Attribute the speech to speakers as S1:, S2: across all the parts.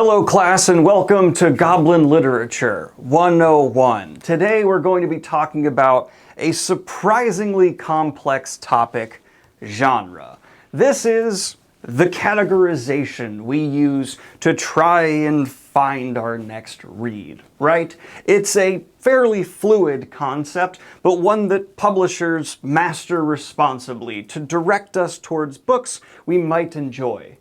S1: Hello class and welcome to Goblin Literature 101. Today we're going to be talking about a surprisingly complex topic, genre. This is the categorization we use to try and find our next read, right? It's a fairly fluid concept, but one that publishers master responsibly to direct us towards books we might enjoy.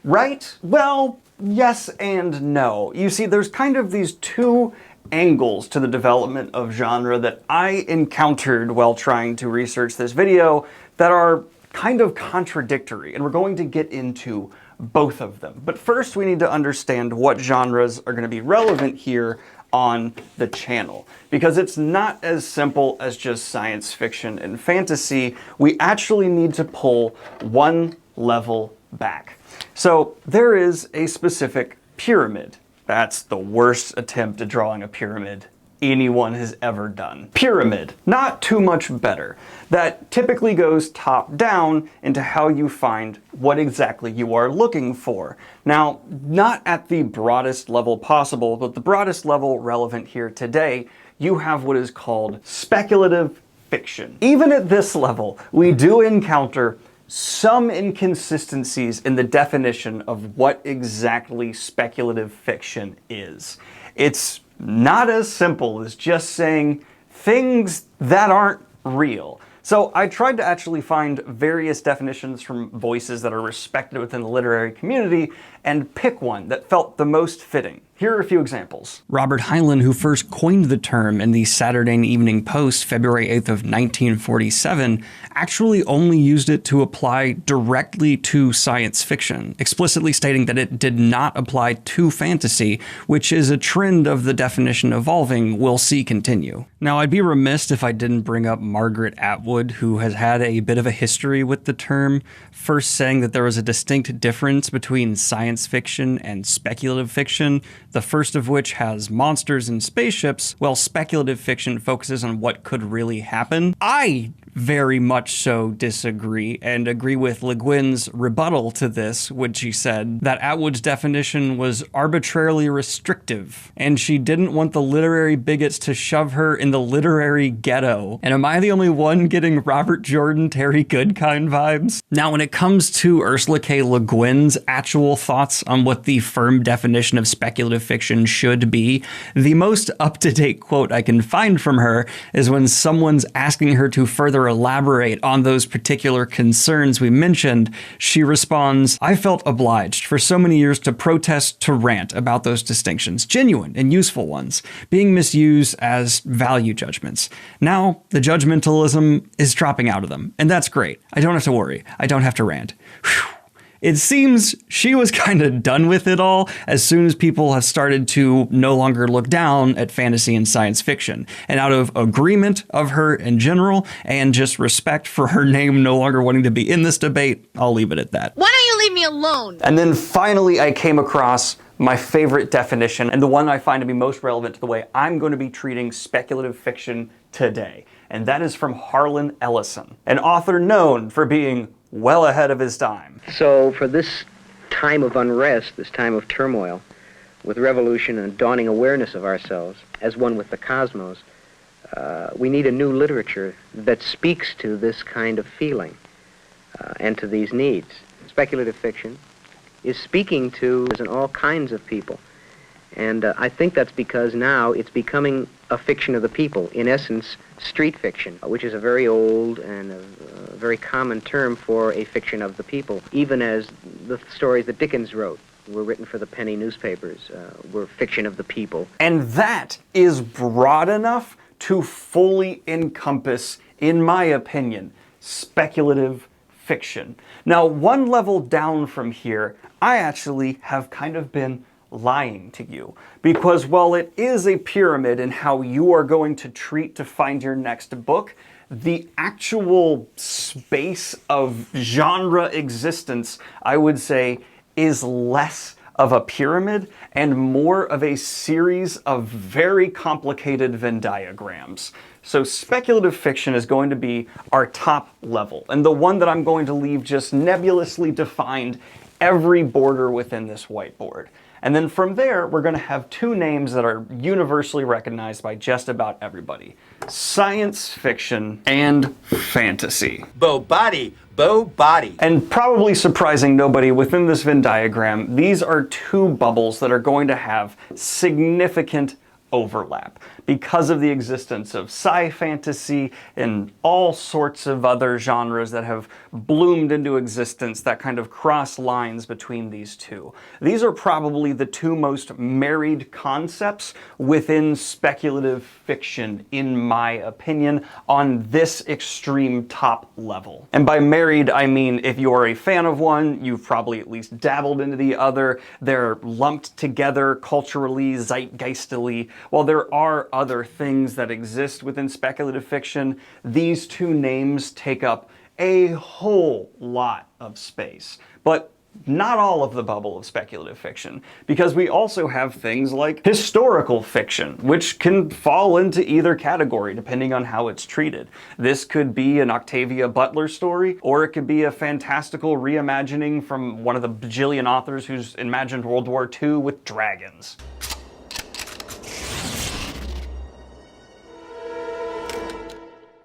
S1: Right? Well, yes and no. You see, there's kind of these two angles to the development of genre that I encountered while trying to research this video that are kind of contradictory, and we're going to get into both of them. But first, we need to understand what genres are going to be relevant here on the channel, because it's not as simple as just science fiction and fantasy. We actually need to pull one level back. So there is a specific pyramid. That's the worst attempt at drawing a pyramid anyone has ever done. Pyramid, not too much better. That typically goes top down into how you find what exactly you are looking for. Now, not at the broadest level possible, but the broadest level relevant here today, you have what is called speculative fiction. Even at this level, we do encounter some inconsistencies in the definition of what exactly speculative fiction is. It's not as simple as just saying things that aren't real. So I tried to actually find various definitions from voices that are respected within the literary community and pick one that felt the most fitting. Here are a few examples. Robert Heinlein, who first coined the term in the Saturday Evening Post, February 8th of 1947, actually only used it to apply directly to science fiction, explicitly stating that it did not apply to fantasy, which is a trend of the definition evolving we'll see continue. Now, I'd be remiss if I didn't bring up Margaret Atwood, who has had a bit of a history with the term, first saying that there was a distinct difference between science fiction and speculative fiction, the first of which has monsters and spaceships, while speculative fiction focuses on what could really happen. I very much so disagree, and agree with Le Guin's rebuttal to this, which she said that Atwood's definition was arbitrarily restrictive, and she didn't want the literary bigots to shove her in the literary ghetto. And am I the only one getting Robert Jordan, Terry Goodkind vibes? Now, when it comes to Ursula K. Le Guin's actual thoughts on what the firm definition of speculative fiction should be, the most up-to-date quote I can find from her is when someone's asking her to further elaborate on those particular concerns we mentioned, she responds, "I felt obliged for so many years to protest, to rant about those distinctions, genuine and useful ones, being misused as value judgments. Now, the judgmentalism is dropping out of them, and that's great. I don't have to worry. I don't have to rant." Whew. It seems she was kind of done with it all as soon as people have started to no longer look down at fantasy and science fiction. And out of agreement of her in general, and just respect for her name no longer wanting to be in this debate, I'll leave it at that.
S2: Why don't you leave me alone?
S1: And then finally, I came across my favorite definition, and the one I find to be most relevant to the way I'm going to be treating speculative fiction today. And that is from Harlan Ellison, an author known for being well ahead of his time.
S3: So for this time of unrest, this time of turmoil, with revolution and dawning awareness of ourselves as one with the cosmos, we need a new literature that speaks to this kind of feeling and to these needs. Speculative fiction is speaking to all kinds of people. And I think that's because now it's becoming a fiction of the people. In essence, street fiction, which is a very old and a very common term for a fiction of the people. Even as the stories that Dickens wrote were written for the penny newspapers, were fiction of the people.
S1: And that is broad enough to fully encompass, in my opinion, speculative fiction. Now, one level down from here, I actually have kind of been lying to you, because while it is a pyramid in how you are going to treat to find your next book, the actual space of genre existence, I would say, is less of a pyramid and more of a series of very complicated Venn diagrams. So speculative fiction is going to be our top level, and the one that I'm going to leave just nebulously defined every border within this whiteboard. And then from there, we're going to have two names that are universally recognized by just about everybody: science fiction and fantasy.
S2: Bo body.
S1: And probably surprising nobody within this Venn diagram, these are two bubbles that are going to have significant overlap because of the existence of sci-fantasy and all sorts of other genres that have bloomed into existence that kind of cross lines between these two. These are probably the two most married concepts within speculative fiction, in my opinion, on this extreme top level. And by married, I mean if you're a fan of one, you've probably at least dabbled into the other. They're lumped together culturally, zeitgeistily. While there are other things that exist within speculative fiction, these two names take up a whole lot of space. But not all of the bubble of speculative fiction, because we also have things like historical fiction, which can fall into either category depending on how it's treated. This could be an Octavia Butler story, or it could be a fantastical reimagining from one of the bajillion authors who's imagined World War II with dragons.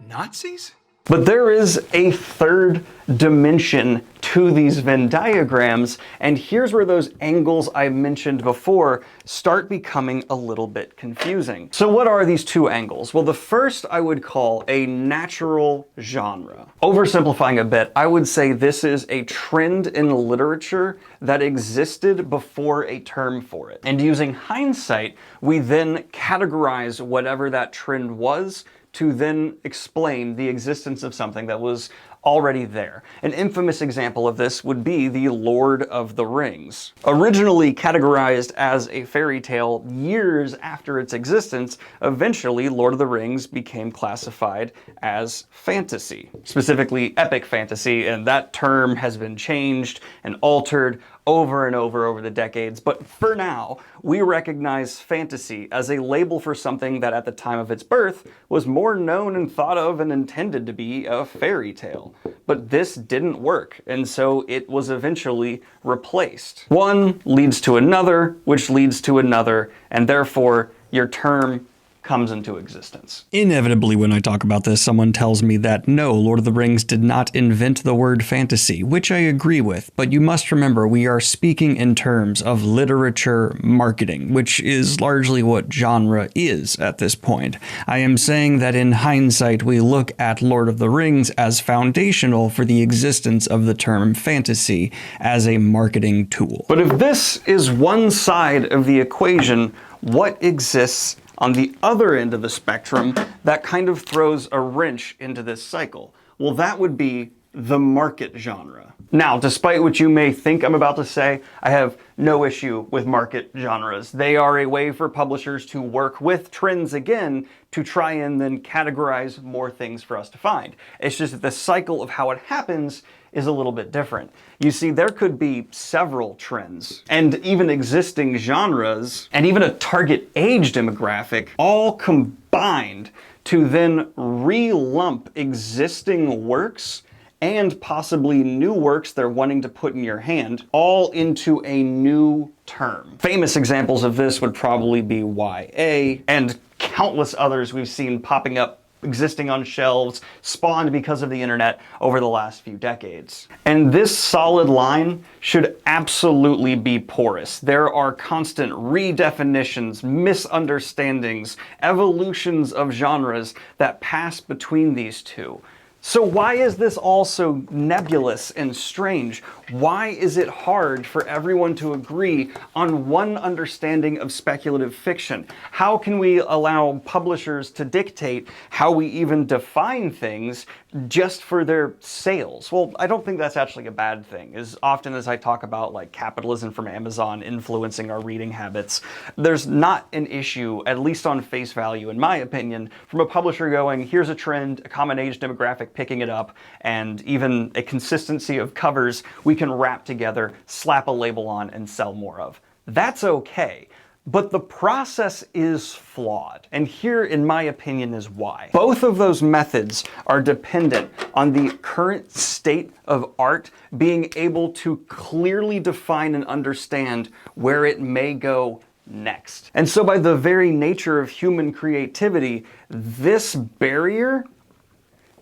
S2: Nazis?
S1: But there is a third dimension to these Venn diagrams, and here's where those angles I mentioned before start becoming a little bit confusing. So what are these two angles? Well, the first I would call a natural genre. Oversimplifying a bit, I would say this is a trend in literature that existed before a term for it. And using hindsight, we then categorize whatever that trend was to then explain the existence of something that was already there. An infamous example of this would be the Lord of the Rings. Originally categorized as a fairy tale years after its existence, eventually Lord of the Rings became classified as fantasy, specifically epic fantasy, and that term has been changed and altered over and over the decades. But for now, we recognize fantasy as a label for something that at the time of its birth was more known and thought of and intended to be a fairy tale. But this didn't work, and so it was eventually replaced. One leads to another, which leads to another, and therefore your term comes into existence. Inevitably, when I talk about this, someone tells me that no, Lord of the Rings did not invent the word fantasy, which I agree with, but you must remember we are speaking in terms of literature marketing, which is largely what genre is at this point. I am saying that in hindsight, we look at Lord of the Rings as foundational for the existence of the term fantasy as a marketing tool. But if this is one side of the equation, what exists on the other end of the spectrum that kind of throws a wrench into this cycle? Well, that would be the market genre. Now, despite what you may think I'm about to say, I have no issue with market genres. They are a way for publishers to work with trends again to try and then categorize more things for us to find. It's just that the cycle of how it happens is a little bit different. You see, there could be several trends and even existing genres and even a target age demographic all combined to then re-lump existing works and possibly new works they're wanting to put in your hand all into a new term. Famous examples of this would probably be YA and countless others we've seen popping up, existing on shelves, spawned because of the internet over the last few decades. And this solid line should absolutely be porous. There are constant redefinitions, misunderstandings, evolutions of genres that pass between these two. So why is this all so nebulous and strange? Why is it hard for everyone to agree on one understanding of speculative fiction? How can we allow publishers to dictate how we even define things just for their sales? Well, I don't think that's actually a bad thing. As often as I talk about like capitalism from Amazon influencing our reading habits, there's not an issue, at least on face value, in my opinion, from a publisher going, here's a trend, a common age demographic picking it up, and even a consistency of covers we can wrap together, slap a label on, and sell more of. That's okay. But the process is flawed. And here, in my opinion, is why. Both of those methods are dependent on the current state of art being able to clearly define and understand where it may go next. And so by the very nature of human creativity, this barrier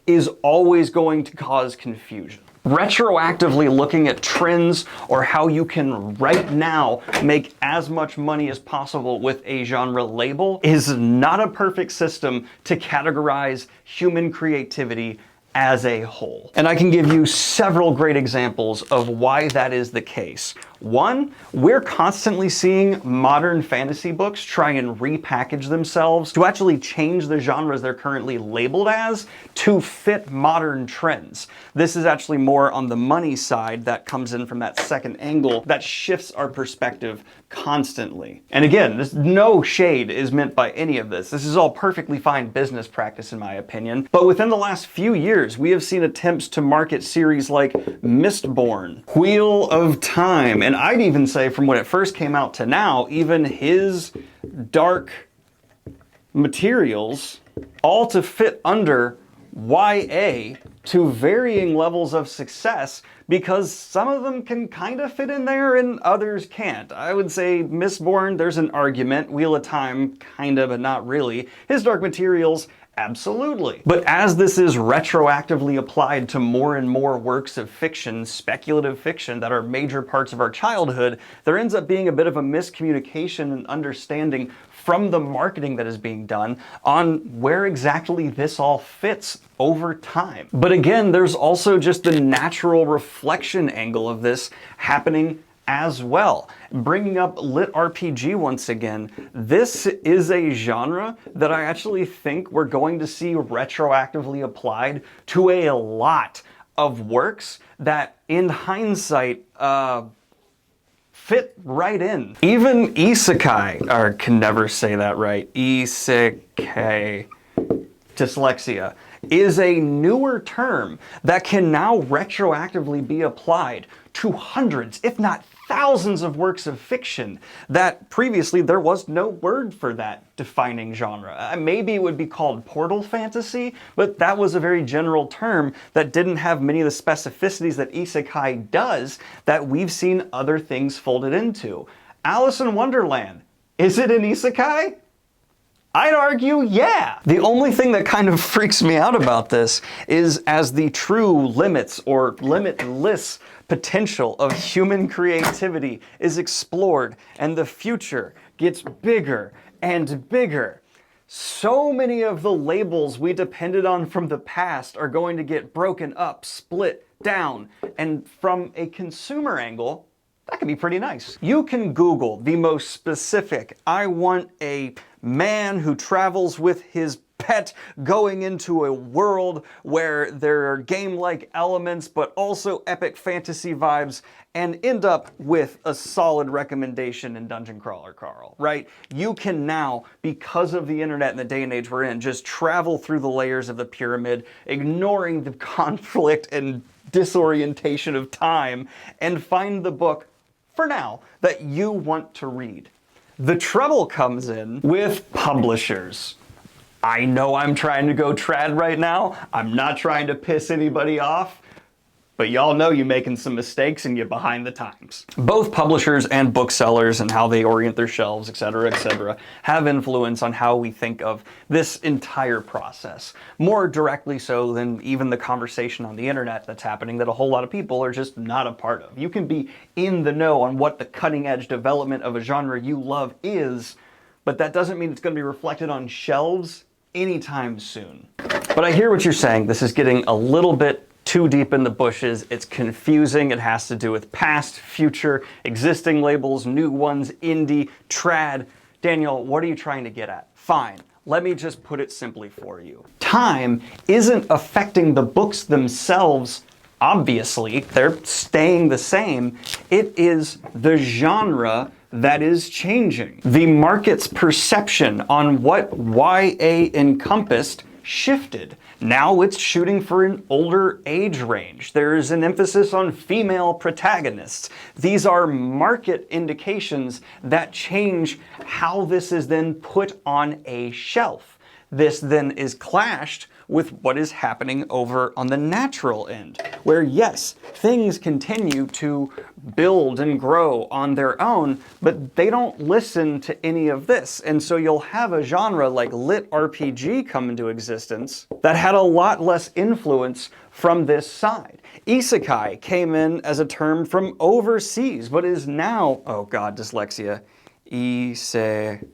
S1: is always going to cause confusion. Retroactively looking at trends or how you can right now make as much money as possible with a genre label is not a perfect system to categorize human creativity as a whole. And I can give you several great examples of why that is the case. One, we're constantly seeing modern fantasy books try and repackage themselves to actually change the genres they're currently labeled as to fit modern trends. This is actually more on the money side that comes in from that second angle that shifts our perspective constantly. And again, no shade is meant by any of this. This is all perfectly fine business practice in my opinion. But within the last few years, we have seen attempts to market series like Mistborn, Wheel of Time, and I'd even say from when it first came out to now, even his dark materials, all to fit under YA to varying levels of success, because some of them can kind of fit in there and others can't. I would say Mistborn, there's an argument. Wheel of Time, kind of, but not really. His dark materials, absolutely. But as this is retroactively applied to more and more works of fiction, speculative fiction, that are major parts of our childhood, there ends up being a bit of a miscommunication and understanding from the marketing that is being done on where exactly this all fits over time. But again, there's also just the natural reflection angle of this happening as well. Bringing up lit RPG once again, this is a genre that I actually think we're going to see retroactively applied to a lot of works that in hindsight fit right in. Even isekai, or can never say that right, isekai, dyslexia, is a newer term that can now retroactively be applied to hundreds, if not thousands of works of fiction that previously there was no word for that defining genre. Maybe it would be called portal fantasy, but that was a very general term that didn't have many of the specificities that isekai does that we've seen other things folded into. Alice in Wonderland, is it an isekai? I'd argue, yeah. The only thing that kind of freaks me out about this is as the true limits or limitless potential of human creativity is explored and the future gets bigger and bigger, so many of the labels we depended on from the past are going to get broken up, split down, and from a consumer angle, that can be pretty nice. You can Google the most specific, I want a man who travels with his pet going into a world where there are game-like elements but also epic fantasy vibes, and end up with a solid recommendation in Dungeon Crawler Carl, right? You can now, because of the internet and the day and age we're in, just travel through the layers of the pyramid, ignoring the conflict and disorientation of time, and find the book, for now, that you want to read. The trouble comes in with publishers. I know I'm trying to go trad right now. I'm not trying to piss anybody off, but y'all know you're making some mistakes and you're behind the times. Both publishers and booksellers and how they orient their shelves, etc., have influence on how we think of this entire process. More directly so than even the conversation on the internet that's happening that a whole lot of people are just not a part of. You can be in the know on what the cutting edge development of a genre you love is, but that doesn't mean it's going to be reflected on shelves anytime soon. But I hear what you're saying. This is getting a little bit too deep in the bushes. It's confusing. It has to do with past, future, existing labels, new ones, indie, trad. Daniel, what are you trying to get at? Fine. Let me just put it simply for you. Time isn't affecting the books themselves. Obviously, they're staying the same. It is the genre that is changing. The market's perception on what YA encompassed shifted. Now it's shooting for an older age range. There's an emphasis on female protagonists. These are market indications that change how this is then put on a shelf. This then is clashed with what is happening over on the natural end, where yes, things continue to build and grow on their own, but they don't listen to any of this. And so you'll have a genre like lit RPG come into existence that had a lot less influence from this side. Isekai came in as a term from overseas, but is now, oh god, dyslexia, isekai?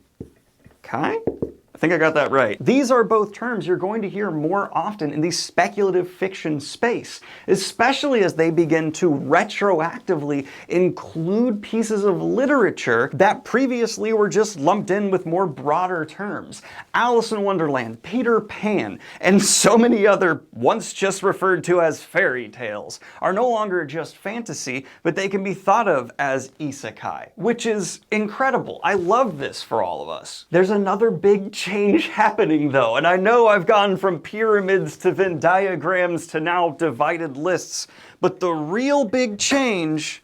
S1: I think I got that right. These are both terms you're going to hear more often in the speculative fiction space, especially as they begin to retroactively include pieces of literature that previously were just lumped in with more broader terms. Alice in Wonderland, Peter Pan, and so many other once just referred to as fairy tales are no longer just fantasy, but they can be thought of as isekai, which is incredible. I love this for all of us. There's another big change happening though, and I know I've gone from pyramids to Venn diagrams to now divided lists, but the real big change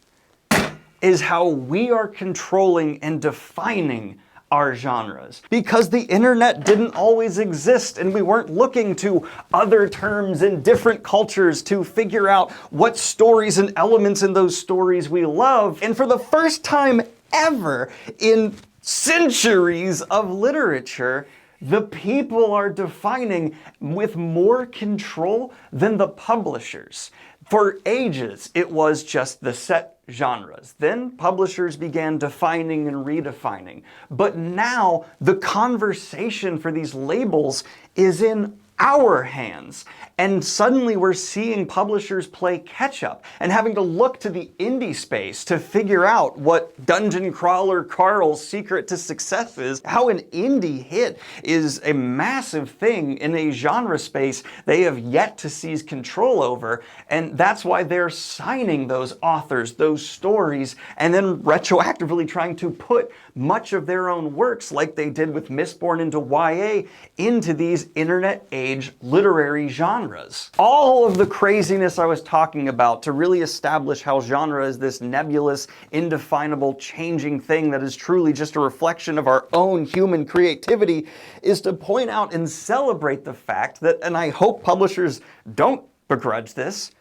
S1: is how we are controlling and defining our genres. Because the internet didn't always exist and we weren't looking to other terms in different cultures to figure out what stories and elements in those stories we love. And for the first time ever in centuries of literature, the people are defining with more control than the publishers. For ages, it was just the set genres. Then publishers began defining and redefining. But now the conversation for these labels is in our hands. And suddenly we're seeing publishers play catch up and having to look to the indie space to figure out what Dungeon Crawler Carl's secret to success is. How an indie hit is a massive thing in a genre space they have yet to seize control over. And that's why they're signing those authors, those stories, and then retroactively trying to put much of their own works, like they did with Mistborn into YA, into these internet age literary genres. All of the craziness I was talking about to really establish how genre is this nebulous, indefinable, changing thing that is truly just a reflection of our own human creativity is to point out and celebrate the fact that, and I hope publishers don't begrudge this,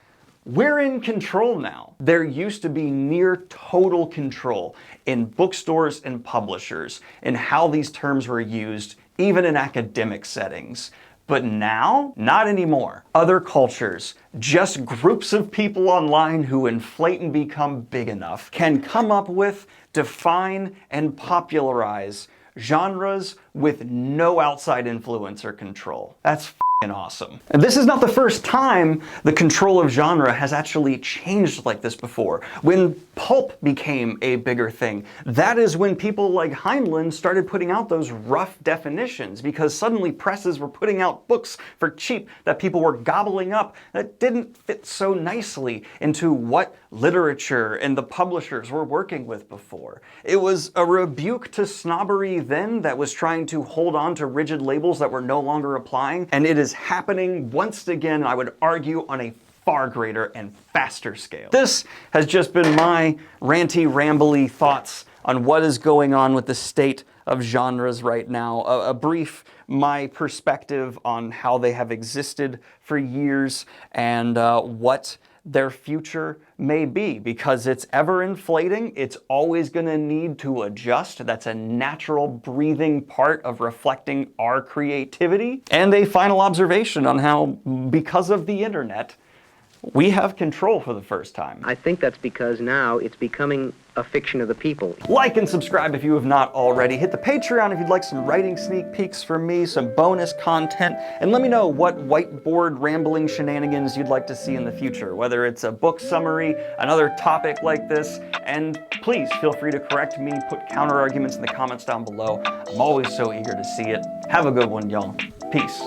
S1: we're in control now. There used to be near total control in bookstores and publishers in how these terms were used, even in academic settings. But now, not anymore. Other cultures, just groups of people online who inflate and become big enough, can come up with, define, and popularize genres with no outside influence or control. That's f***ing awesome. And this is not the first time the control of genre has actually changed like this before. When pulp became a bigger thing, that is when people like Heinlein started putting out those rough definitions, because suddenly presses were putting out books for cheap that people were gobbling up that didn't fit so nicely into what literature and the publishers were working with before. It was a rebuke to snobbery then that was trying to hold on to rigid labels that were no longer applying, and it is happening once again, I would argue, on a far greater and faster scale. This has just been my ranty, rambly thoughts on what is going on with the state of genres right now. A brief, my perspective on how they have existed for years and what their future may be, because it's ever inflating. It's always going to need to adjust. That's a natural breathing part of reflecting our creativity. And a final observation on how, because of the internet, we have control for the first time.
S3: I think that's because now it's becoming a fiction of the people.
S1: Like and subscribe if you have not already. Hit the Patreon if you'd like some writing sneak peeks from me, some bonus content, and let me know what whiteboard rambling shenanigans you'd like to see in the future, whether it's a book summary, another topic like this, and please feel free to correct me, put counter arguments in the comments down below. I'm always so eager to see it. Have a good one, y'all. Peace.